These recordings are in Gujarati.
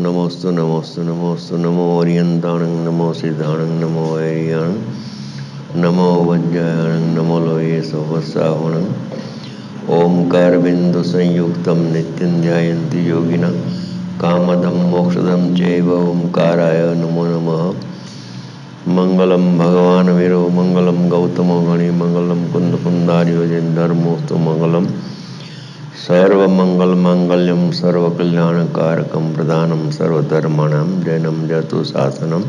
नमोस्तु नमोस्तु नमोस्तु नमो ओरियंताणं नमो सिद्धाणं नमो ऐरियाणं नमो वज्रायणं नमो लोये सोवसावणं ओंकार बिंदु संयुक्तं नित्यं ध्यायन्ति योगिनः कामदं मोक्षदं चैव ओंकाराय नमो नमः। मंगलम भगवान वीरो मंगलम गौतमो गणि मंगलम कुंद कुंदार्यो जैन धर्मोस्तु मंगलम सर्वमंगल मांगल्यम सर्वकल्याणकारकम प्रधानम सर्वधर्माणां जैनम जतु शासनम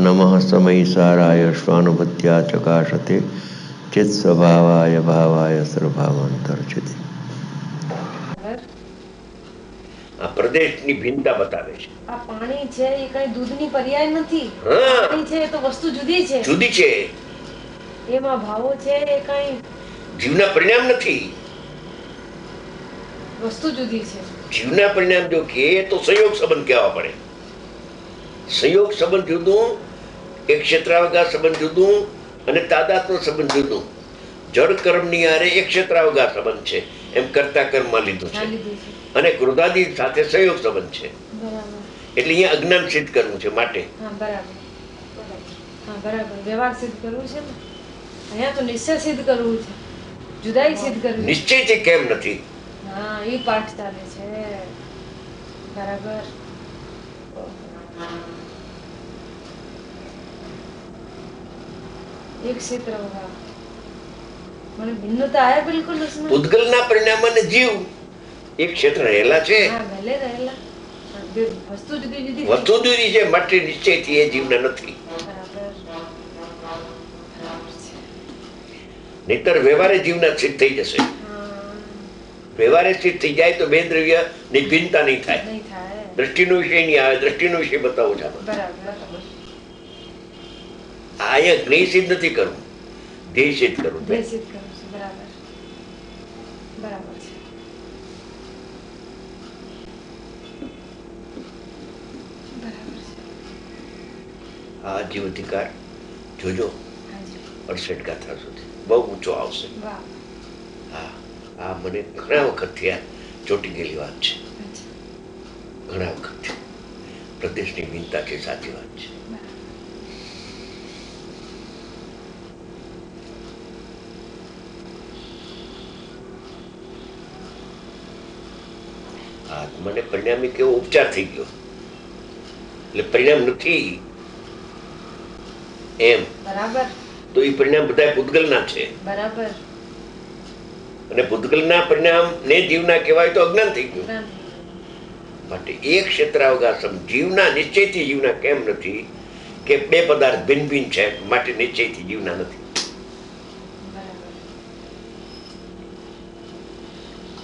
नमः समयिसाराय स्वानुभूत्या चकाशते चित स्वभावाय भावाय सर्वभावांतर्चिते। આ પ્રદેશની ભિન્નતા બતાવે છે. આ પાણી છે એ કઈ દૂધની પર્યાય નથી. પાણી છે એ તો વસ્તુ જુદી છે. જુદી છે. એમાં ભાવો છે એ કઈ જીવના પરિણામ નથી. વસ્તુ જુદી છે. જીવના પરિણામ જો કે તો સંયોગ સંબંધ કહેવા પડે. સંયોગ સંબંધ જુદું, એક ક્ષેત્રાવગાહ સંબંધ જુદું અને તાદાત્મ્ય સંબંધ જુદું. જળ કર્મની હારે એક ક્ષેત્રાવગાહ સંબંધ છે એમ કરતા કર્મમાં લીધું છે અને ક્રોધાદી સાથે સંયોગ સંબંધ છે. એટલે અહીંયા અજ્ઞાન સિદ્ધ કરવું છે માટે વ્યવહાર સિદ્ધ કરવું છે ને અહીંયા તો નિશ્ચય સિદ્ધ કરવું છે, જુદાઈ સિદ્ધ કરવી. નિશ્ચયથી કેમ નથી? હા, એ પાઠ ચાલે છે. બરાબર. એક ક્ષેત્ર મને ભિન્નતા આયા બિલકુલ उसमें. પૂતગલના પરિણામ અને જીવ એક ક્ષેત્ર રહેલા છે. હા, ભલે રહેલા. વસ્તુ જુદી જુદી. વસ્તુ જુદી છે માટે નિશ્ચયથી એ જીવના નથી. નહીતર વ્યવહારે જીવના સિદ્ધ થઈ જશે. વ્યવહારે સિદ્ધ થઈ જાય તો બે દ્રવ્ય ની ભિન્નતા નહીં થાય. દ્રષ્ટિનો વિષય નહીં આવે. દ્રષ્ટિનો વિષય બતાવું છે. અહીંયા જ્ઞેય સિદ્ધ નથી કરવું, ધ્યેય સિદ્ધ કરવું. આ જીવ અધિકાર જોજો 68 ગાથા સુધી બહુ ઊંચો આવશે. હા, આ મને ઘણા વખતથી આ ચોટી ગયેલી વાત છે. ઘણા વખતથી પ્રદેશની ભિન્નતા છે, સાચી વાત છે. આત્માને પરિણામી કેવો ઉપચાર થઈ ગયો એટલે પરિણામ નથી એમ. બરાબર. તો એ પરિણામ બધા પૂતગલના છે. બરાબર. અને પૂતગલના પરિણામ ને જીવના કહેવાય તો અજ્ઞાન થઈ ગયું. માટે એક ક્ષેત્રાવકાશ જીવના નિશ્ચયથી જીવના કેમ નથી કે બે પદાર્થ ભિન્ન ભિન્ન છે માટે નિશ્ચયથી જીવના નથી.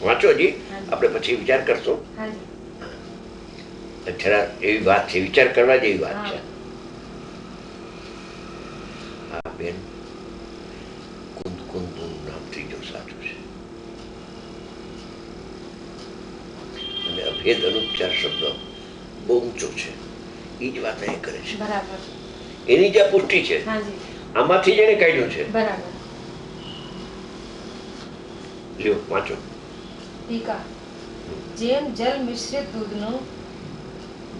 વાંચો જી, આપણે પછી વિચાર કરશું. જરા એવી વાત છે, વિચાર કરવા જેવી વાત છે. હા બેન, કુંદ કુંદ નામ ત્રીજો સાચું છે અને અભેદ અનુપચાર શબ્દ બહુ ઊંચો છે. એ જ વાત અહીં કરે છે. એની જે પુષ્ટિ છે આમાંથી જ એને કાઢ્યું છે. લ્યો વાંચો. જેમ જલ મિશ્રિત દૂધનો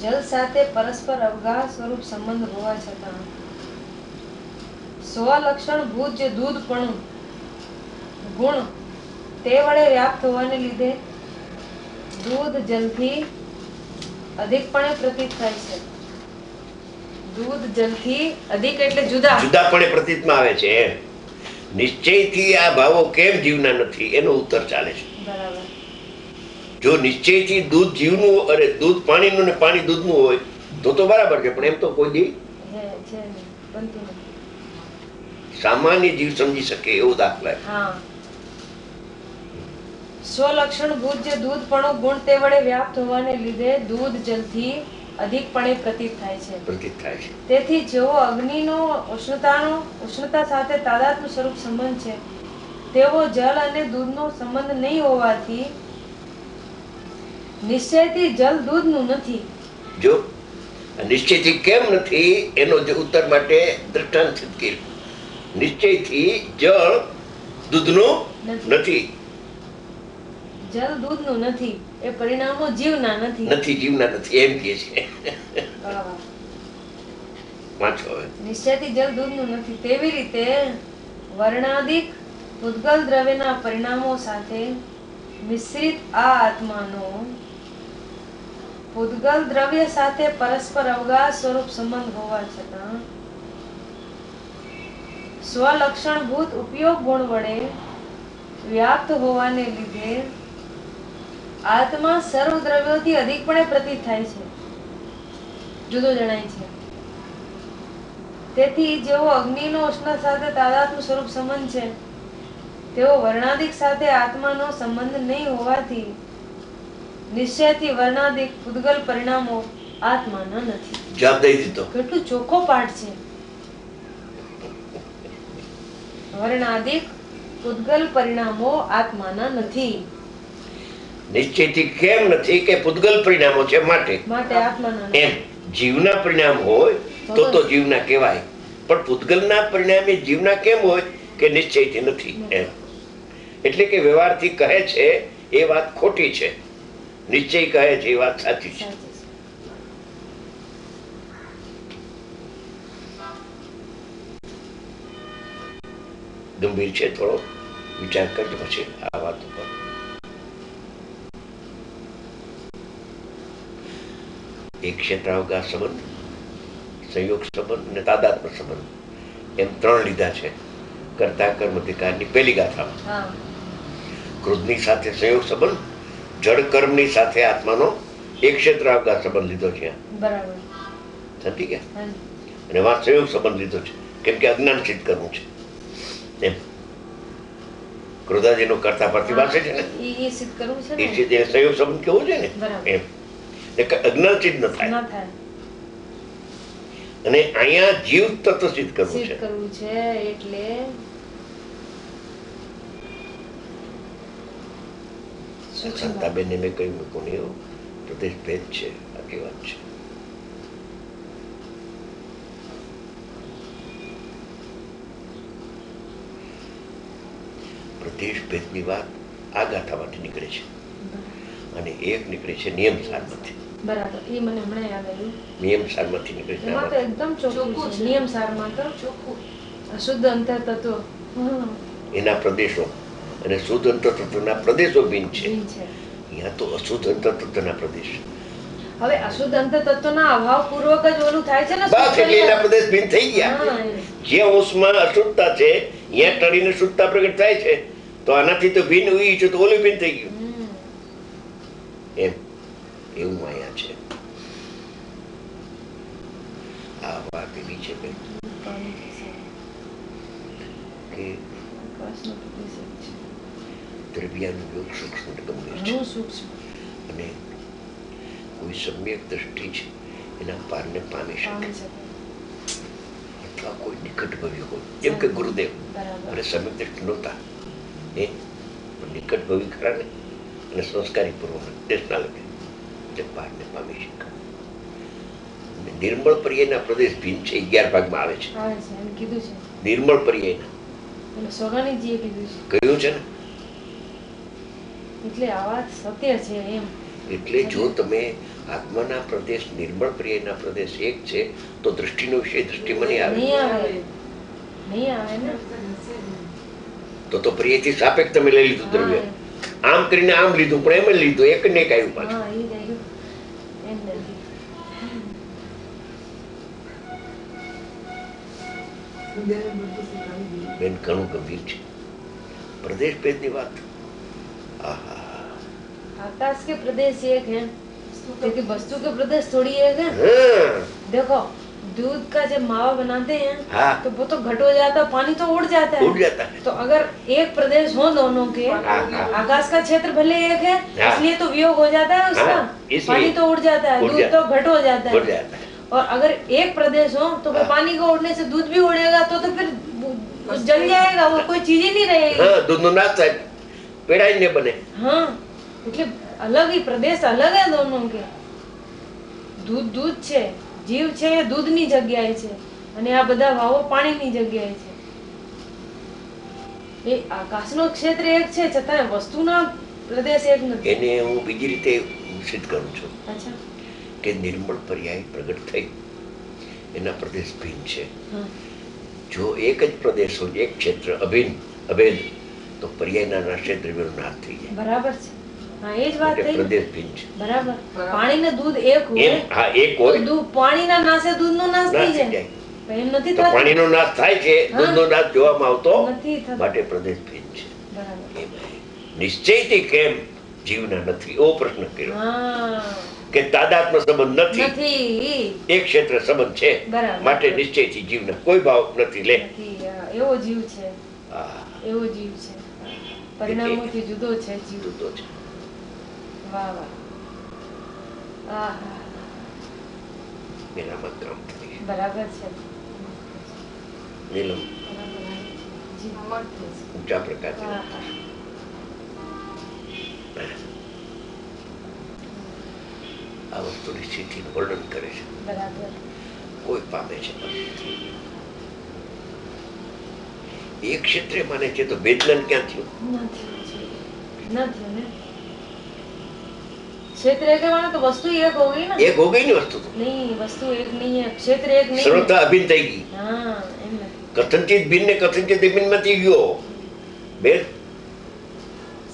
જલ સાથે પરસ્પર અવગાહ સ્વરૂપ સંબંધ હોવા છતાં સ્વલક્ષણ ભૂત જે દૂધપણું ગુણ તે વડે વ્યાપ્ત હોવાને લીધે દૂધ જલથી અધિકપણે પ્રતીત થાય છે. દૂધ જલથી અધિક એટલે જુદા જુદાપણે પ્રતીતમાં આવે છે. નિશ્ચયથી આ ભાવો કેમ જીવના નથી એનો ઉત્તર ચાલે છે. બરાબર. જો નિશ્ચયથી દૂધ જીવનું અને દૂધ પાણીનું ને પાણી દૂધનું હોય તો બરાબર છે, પણ એમ તો કોઈ દી સામાન્ય જીવ સમજી શકે એવો દાખલા. સ્વલક્ષણ ભૂત જે દૂધપણું ગુણ તે વડે વ્યાપ્ત હોવાને લીધે દૂધ જલથી અધિકપણે પ્રતીત થાય છે. તેથી જેવો અગ્નિનો ઉષ્ણતા સાથે તાદાત્મ્ય સ્વરૂપ સંબંધ છે તેવો જલ અને દૂધનો સંબંધ નહીં હોવાથી નિશ્ચયથી જલ દૂધનું નથી. જો નિશ્ચયથી કેમ નથી એનો જે ઉત્તર માટે દ્રષ્ટાંત સિદ્ધ કર્યું. નિશ્ચયથી જળ દૂધનું નથી. જલ દૂધનું નથી, એ પરિણામો જીવના નથી. નથી, જીવના નથી એમ કહે છે. બરાબર. વાંચો હવે. નિશ્ચયથી જલ દૂધનું નથી, તેવી રીતે વર્ણાદિક ઉદ્ગલ દ્રવ્યના પરિણામો સાથે મિશ્રિત આ આત્માનો ઉદ્ગલ દ્રવ્ય સાથે પરસ્પર અવગાહ સ્વરૂપ સંબંધ હોવા છતાં સ્વલક્ષણભૂત ઉપયોગ ગુણ વડે વ્યાપ્ત હોવાને લીધે આત્મા સર્વ દ્રવ્યોથી અધિકપણે પ્રતીત થાય છે, જુદો જણાય છે. તેથી જેવો અગ્નિનો ઉષ્ણ સાથે તાદાત્મ્ય સ્વરૂપ સંબંધ છે, તેવો વર્ણાદિક સાથે આત્માનો સંબંધ નહીં હોવાથી નિશ્ચયથી વર્ણાદિક ઉદ્ગલ પરિણામો આત્માના નથી. જવાબ દઈ દીધો. કેટલું ચોખ્ખો પાઠ છે. વર્ણાદિક ઉદ્ગલ પરિણામો આત્માના નથી. નિશ્ચયથી કેમ નથી? કે પૂતગલ પરિણામો છે માટે આત્માના નથી. એમ જીવના પરિણામ હોય તો જીવના કહેવાય, પણ પૂતગલના પરિણામે જીવના કેમ હોય? કે નિશ્ચયથી નથી એમ. એટલે કે વ્યવહારથી કહે છે એ વાત ખોટી છે, નિશ્ચય કહે છે એ વાત સાચી છે. ગંભીર છે, થોડો વિચાર કરજો પછી આ વાત ઉપર. એક ક્ષેત્રાવકાશ સંબંધ, સંયોગ સંબંધ અને તાદાત્મ્ય સંબંધ એમ ત્રણ લીધા છે કર્તા કર્મ અધિકારની પહેલી ગાથામાં. ક્રોધની સાથે સંયોગ સંબંધ, જળ કર્મની સાથે આત્માનો એક ક્ષેત્રાવકાશ સંબંધ લીધો છે. બરાબર. સમજી ગયા? અને વા સંયોગ સંબંધ લીધો છે કેમ કે અજ્ઞાન સિદ્ધ કરવું છે એમ. ક્રોધાદિનો કર્તા પ્રતિભાસે છે ને, એ સિદ્ધ કરવું છે એ સિદ્ધ સંયોગ સંબંધ કેવું છે ને એમ. અજ્ઞાન સિદ્ધ ન થાય. અને અહીંયા જીવ તત્વ સિદ્ધ કરવું છે એટલે શાંતાબેનને મેં કહ્યું મૂકું નહીં, પ્રદેશ ભેદ છે, આખી વાત છે. પ્રદેશ ભેદની વાત આ ગાથામાંથી નીકળે છે અને એક નીકળે છે નિયમ સારમાંથી. બરાબર. એ મને હમણાં યાદ આવ્યું. નિયમ સારમાંથી નીકળે છે. એમાં તો એકદમ ચોખ્ખું છે. નિયમ સારમાં તો ચોખ્ખું અશુદ્ધ અંતર તત્વો એના પ્રદેશો અને શુદ્ધ અંતર તત્વના પ્રદેશો ભિન્ન છે. અહીંયા તો અશુદ્ધ અંતર તત્વના પ્રદેશ. હવે અશુદ્ધ અંતર તત્વના અભાવ પૂર્વક જ ઓલું થાય છે ને, બસ એટલે એના પ્રદેશ ભિન્ન થઈ ગયા. જે અંશમાં અશુદ્ધતા છે અહીંયા ટળીને શુદ્ધતા પ્રગટ થાય છે, તો આનાથી તો ભિન્ન હોય છે તો ઓલું ભિન્ન થઈ ગયું એમ. એવું અહીંયા છે. આ વાત એવી છે કે દ્રવ્યનો યોગ સૂક્ષ્મ ગંભીર છે અને કોઈ સમ્યક દ્રષ્ટિ છે એના પારને પામી શકે અથવા કોઈ નિકટ ભવ્ય હોય, જેમ કે ગુરુદેવ અને સમ્યક દ્રષ્ટિ નહોતા એ નિકટ ભવ્ય ખરા ને અને સંસ્કારી પૂર્વક દેશના લગે એટલે પારને પામી શકે. નિર્મળ પર્યાયના પ્રદેશ ભિન્ન છે, 11 ભાગમાં આવે છે. નિર્મળ પર્યાયના સોગાનીજીએ કીધું છે, કહ્યું છે ને. એટલે આ વાત સત્ય છે એમ. એટલે જો તમે આત્માના પ્રદેશ નિર્મળ પર્યાયના પ્રદેશ એક છે તો દ્રષ્ટિનો વિષય દ્રષ્ટિમાં નહીં આવે ને. તો પર્યાયથી સાપેક્ષ તમે લઈ લીધું દ્રવ્ય, આમ કરીને આમ લીધું પણ એમ લીધું, એક ને એક આવ્યું પાછું. બેન ઘણું ગંભીર છે प्रदेश भेद की बात। आकाश के प्रदेश एक है क्योंकि वस्तु के प्रदेश थोड़ी एक है। देखो दूध का जब मावा बनाते हैं तो वो तो घट हो जाता है, पानी तो उड़ जाता है। तो अगर एक प्रदेश हो दोनों के, आकाश का क्षेत्र भले एक है इसलिए तो वियोग हो जाता है उसका, पानी तो उड़ जाता है, दूध तो घट हो जाता है। और अगर एक प्रदेश हो तो पानी को उड़ने से दूध भी उड़ेगा तो फिर जल जाएगा, वो कोई चीज ही नहीं रहेगी। दूध नो नाश થાય, પેડા જ ન બને। हाँ, એટલે अलग ही प्रदेश अलग है दोनों के। दूध दूध છે, જીવ છે એ દૂધની જગ્યાએ છે અને આ બધા ભાવો પાણીની જગ્યાએ છે। એ આકાશનો ક્ષેત્ર એક છે છતાં વસ્તુના પ્રદેશ એક નથી. એને હું બીજી રીતે સિદ્ધ કરું છું અચ્છા. કે નિર્મળ પર્યાય પ્રગટ થઈ એના પ્રદેશ ભિન્ન છે. જો એક જ પ્રદેશ હોય, એક ક્ષેત્ર અભિન્ન અભેદ, તો પર્યાયના નાશે દ્રવ્યનો નાશ થઈ જાય. બરાબર છે. હા, એ જ વાત થઈ. પ્રદેશ ભિન્ન છે. બરાબર. પાણી ને દૂધ એક હોય. હા, એક હોય. દૂધ પાણીના નાશે દૂધનો નાશ થઈ જાય. એમ નથી તો થતું. પાણીનો નાશ થાય છે, દૂધનો નાશ જોવામાં આવતો નથી થતો. માટે પ્રદેશ ભિન્ન છે. બરાબર. નિશ્ચયથી કેમ જીવના નથી? એવો પ્રશ્ન કર્યો હા. કે તાદાત્મ્ય સંબંધ નથી, નથી. એક ક્ષેત્ર સંબંધ છે, બરાબર. માટે નિશ્ચયથી જીવના કોઈ ભાવ નથી. લે નથી. એવો જીવ છે. હા, એવો જીવ છે. પરિણામોથી જુદો છે જીવ. જુદો છે. વાહ વાહ. આહા. એનામાં કામ થાય. બરાબર છે. નીલમ જીવ મળતો છે. ઊંચા પ્રકારથી આહા. આ વસ્તુની સ્થિતિનું વર્ણન કરે છે. બરાબર. કોઈ પામે છે એક ક્ષેત્રે માને છે તો વેદન ક્યાં થયું? નથી ને. ક્ષેત્ર એક માને તો વસ્તુ એક હો ગઈ ને. એક હો ગઈ ને વસ્તુ તો. નહીં, વસ્તુ એક નહીં है, ક્ષેત્ર એક નહીં. સર્વતા અભિન્ન થઈ ગઈ. હા, એમ નથી. કથનચિત ભિન્ન ને કથનચિત અભિન્ન માંથી ગયો ભેદ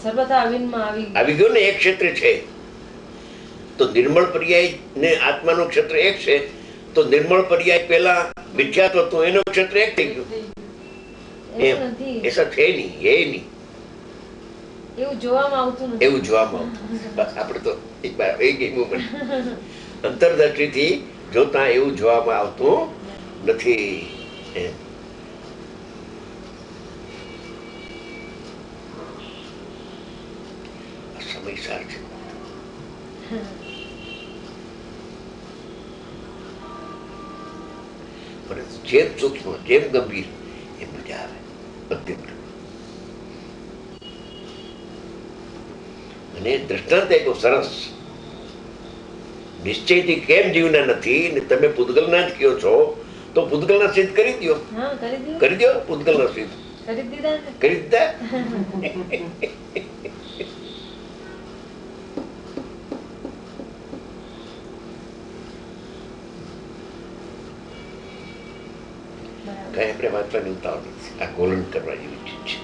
સર્વથા અભિન્નમાં આવી ગયો ને. એક ક્ષેત્ર છે તો નિર્મળ પર્યાય ને આત્માનું ક્ષેત્ર એક છે, તો નિર્મળ પર્યાય પહેલા મિથ્યાત્વ હતું, એનું ક્ષેત્ર એક થઈ ગયું. એવું નથી. એસા છે નહીં, એ નહીં. એવું જોવામાં આવતું નથી. એવું જોવામાં આવતું. બસ આપણે તો એક વાર એ ગઈ મુમેન્ટ અંતરદ્રષ્ટિથી જોતા એવું જોવામાં આવતું નથી. સમયસાર છે. પરંતુ જેમ સૂક્ષ્મ જેમ ગંભીર એમ મજા આવે. અત્યંત. અને દ્રષ્ટાંત એક સરસ, નિશ્ચયથી કેમ જીવના નથી ને તમે પૂતગલના જ કયો છો, તો પૂતગલના સિદ્ધ કરી દો. હા, કરી દો પૂતગલના સિદ્ધ. કરી દીધા ને. કરી દીધા. કઈ આપણે વાંચવાની ઉતાવળ નથી. આ કોલન કરવા જેવી ચીજ છે.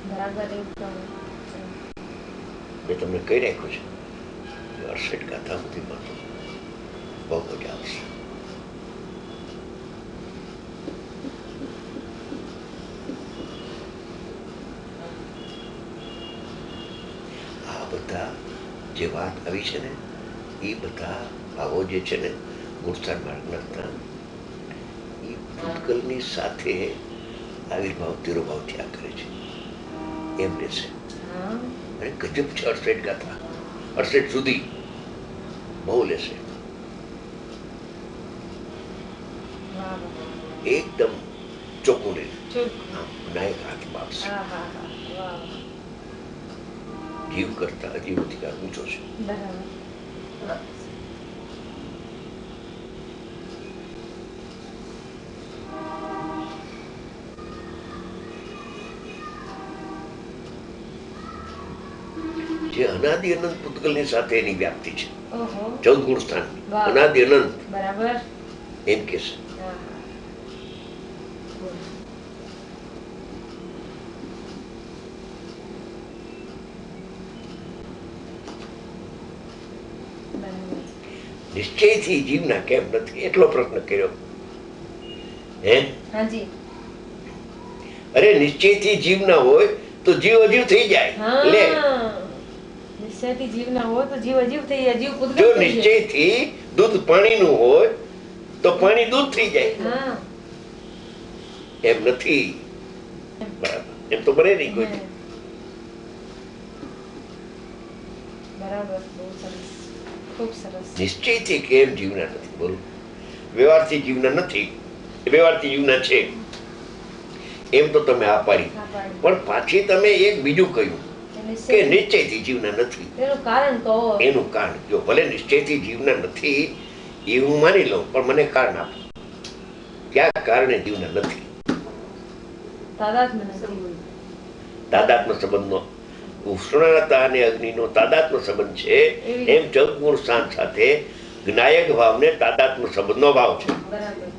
બરાબર. મેં તમને કહી રાખ્યું છે 68 ગાથા સુધીમાં તો બહુ મજા આવશે. આ બધા જે વાત આવી છે ને, એ બધા ભાવો જે છે ને ગુણસ્થાન માર્ગના હતા, એ ભૂતગલની સાથે આવિર્ભાવ તિરોભાવ થયા કરે છે એમ રહેશે. અને ગજબ છે 68 ગાથા, 68 સુધી બહુ લેશે. એકદમ ચોખ્ખું લે, નાયક હાથમાં આપશે. જીવ કરતા અજીવ અધિકાર ઊંચો છે. જે અનાદિ અનંત પૂતગલની સાથે એની વ્યાપ્તિ છે. 14 ગુણ સ્થાન અનાદિ અનંત બરાબર એમ કે છે. નિશ્ચયથી જીવના કેમ નથી એટલો પ્રશ્ન કર્યો. હે હાજી. અરે નિશ્ચયથી જીવ ના હોય તો જીવ અજીવ થઈ જાય. લે નિશ્ચયથી જીવ ના હોય તો જીવ અજીવ થઈ જાય. જીવ પૂતગલ. જો નિશ્ચયથી દૂધ પાણીનું હોય તો પાણી દૂધ થઈ જાય. એમ નથી. બરાબર. એમ તો બને નહીં કોઈ. બરાબર. બહુ સરસ. ખૂબ સરસ. નિશ્ચયથી કેમ જીવના નથી? બોલો. વ્યવહારથી જીવના નથી, વ્યવહારથી જીવના છે એમ તો તમે આ પાડી, પણ પાછી તમે એક બીજું કહ્યું કે નિશ્ચયથી જીવના નથી. એનું કારણ કહો. એનું કારણ જો ભલે નિશ્ચયથી જીવના નથી એ હું માની લઉં, પણ મને કારણ આપો. ક્યાં કારણે જીવના નથી? તાદાત્મ્ય સંબંધનો ઉષ્ણતા અને અગ્નિનો તાદાત્મ્ય સંબંધ છે, એમ જગગુણ શાંત સાથે જ્ઞાયક ભાવને તાદાત્મ્ય સંબંધનો અભાવ છે. બરાબર.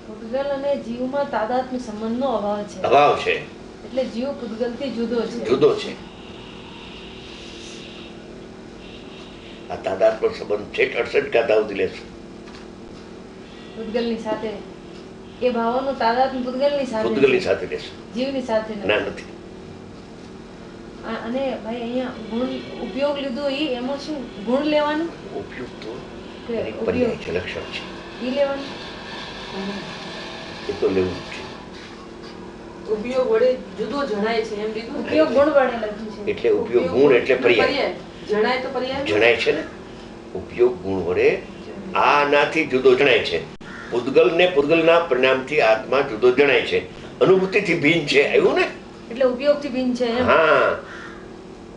પૂતગલ અને જીવમાં તાદાત્મ્ય સંબંધનો અભાવ છે. એટલે જીવ પૂતગલથી જુદો છે. આ તાદાત્મ્ય સંબંધ છે 68 ગાથા સુધી લેશું. પૂતગલની સાથે એ ભાવનો તાદાત્મ્ય પૂતગલની સાથે લેશું, જીવની સાથે ના નથી. અને ભાઈ અહીંયા ગુણ ઉપયોગ લીધો એમાં શું ગુણ લેવાનું? ઉપયોગ તો પર્યાય છે, લક્ષણ છે, ઈ લેવાનું, એ તો લેવું છે. ઉપયોગ વડે જુદો જણાય છે એમ લીધું. ઉપયોગ ગુણ વડે લખ્યું છે. એટલે ઉપયોગ ગુણ એટલે પર્યાય જણાય તો પર્યાય જણાય છે ને. ઉપયોગ ગુણ વડે આનાથી જુદો જણાય છે. પૂતગલ ને પૂતગલના પરિણામથી આત્મા જુદો જણાય છે, અનુભૂતિથી ભિન્ન છે, એવું ને. એટલે ઉપયોગથી ભિન્ન છે. હા,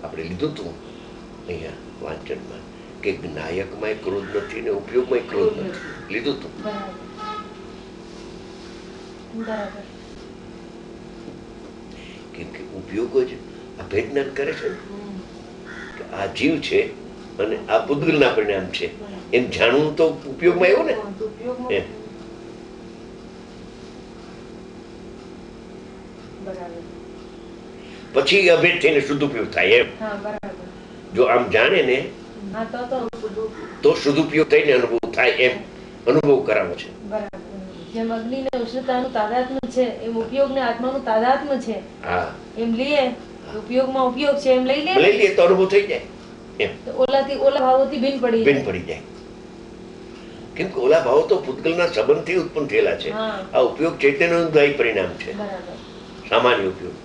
આપણે લીધું તું અહીંયા વાંચનમાં કે જ્ઞાયકમાં ક્રોધ નથી ને ઉપયોગમાં ક્રોધ નથી, લીધું તું. બરાબર. કેમ કે ઉપયોગ જ આ ભેદજ્ઞાન કરે છે કે આ જીવ છે અને આ પૂતગલના પરિણામ છે, એમ જાણવું તો ઉપયોગમાં એવું ને. એમ પછી અભેદ થઈને શુદ્ધ ઉપયોગ થાય. એમ જો આમ જાણે ને તો શુદ્ધ ઉપયોગ થઈને અનુભવ થાય, એમ અનુભવ કરાવો છે. જેમ અગ્નિ ને ઉષ્ણતાનું તાદાત્મ્ય છે એમ ઉપયોગ ને આત્માનું તાદાત્મ્ય છે. હા, એમ લઈએ ઉપયોગમાં ઉપયોગ છે એમ લઈ લઈએ તો અનુભવ થઈ જાય. એમ તો ઓલા ભાવોથી ભિન્ન પડી જાય. કેમ કે ઓલા ભાવો તો પૂતગલના સંબંધથી ઉત્પન્ન થયેલા છે. આ ઉપયોગ ચૈતન્યનું પરિણામ છે, સામાન્ય ઉપયોગ.